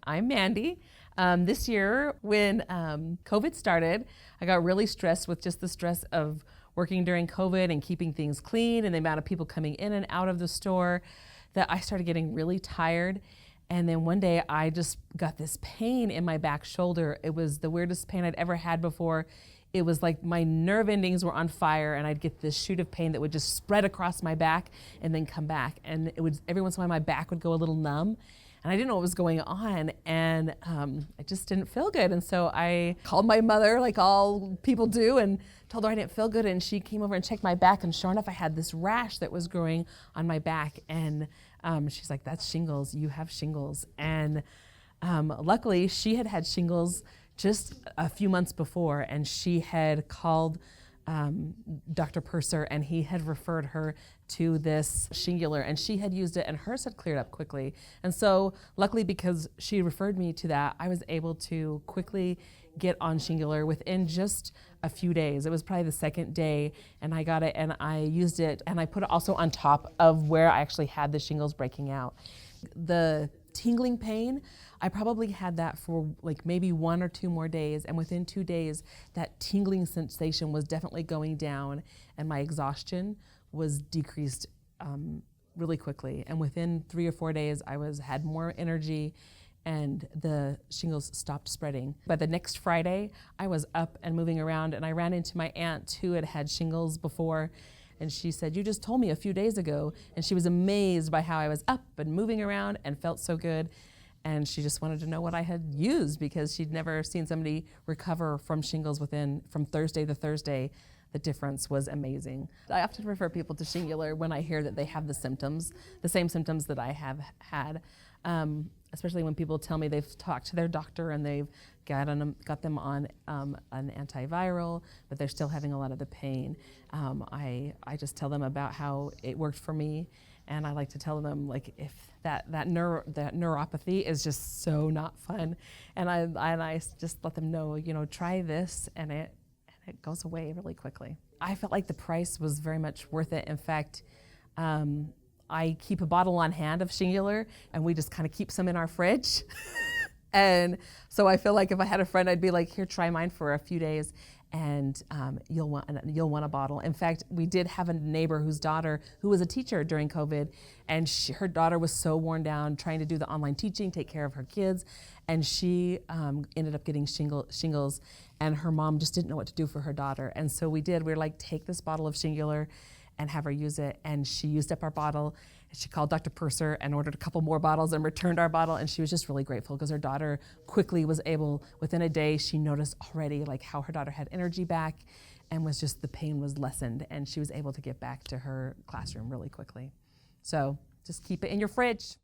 I'm Mandy. This year, when COVID started, I got really stressed with just the stress of working during COVID and keeping things clean and the amount of people coming in and out of the store that I started getting really tired. And then one day I just got this pain in my back shoulder. It was the weirdest pain I'd ever had before. It was like my nerve endings were on fire and I'd get this shoot of pain that would just spread across my back and then come back. And it would, every once in a while my back would go a little numb. And I didn't know what was going on, and I just didn't feel good. And so I called my mother, like all people do, and told her I didn't feel good. And she came over and checked my back, and sure enough, I had this rash that was growing on my back. And she's like, "That's shingles. You have shingles." And luckily, she had had shingles just a few months before, and she had called Dr. Purser, and he had referred her to this Shingular, and she had used it, and hers had cleared up quickly. And so luckily, because she referred me to that, I was able to quickly get on Shingular within just a few days. It was probably the second day, and I got it, and I used it, and I put it also on top of where I actually had the shingles breaking out. The tingling pain, I probably had that for like maybe 1 or 2 more days, and within 2 days that tingling sensation was definitely going down, and my exhaustion was decreased really quickly. And within 3 or 4 days I had more energy and the shingles stopped spreading. By the next Friday I was up and moving around, and I ran into my aunt who had had shingles before. And she said, "You just told me a few days ago." And she was amazed by how I was up and moving around and felt so good. And she just wanted to know what I had used, because she'd never seen somebody recover from shingles from Thursday to Thursday. The difference was amazing. I often refer people to Shingular when I hear that they have the symptoms, the same symptoms that I have had. Especially when people tell me they've talked to their doctor and they've got them on an antiviral, but they're still having a lot of the pain. I just tell them about how it worked for me, and I like to tell them, like, if that neuropathy is just so not fun, and I just let them know, try this, and it goes away really quickly. I felt like the price was very much worth it. In fact, I keep a bottle on hand of Shingular, and we just kind of keep some in our fridge. And so I feel like if I had a friend, I'd be like, "Here, try mine for a few days, and you'll want a bottle." In fact, we did have a neighbor who was a teacher during COVID, and her daughter was so worn down trying to do the online teaching, take care of her kids, and she ended up getting shingles, and her mom just didn't know what to do for her daughter. And so we were like, "Take this bottle of Shingular and have her use it." And she used up our bottle, and she called Dr. Purser and ordered a couple more bottles and returned our bottle. And she was just really grateful, because her daughter quickly was able, within a day, she noticed already like how her daughter had energy back, and the pain was lessened, and she was able to get back to her classroom really quickly. So just keep it in your fridge.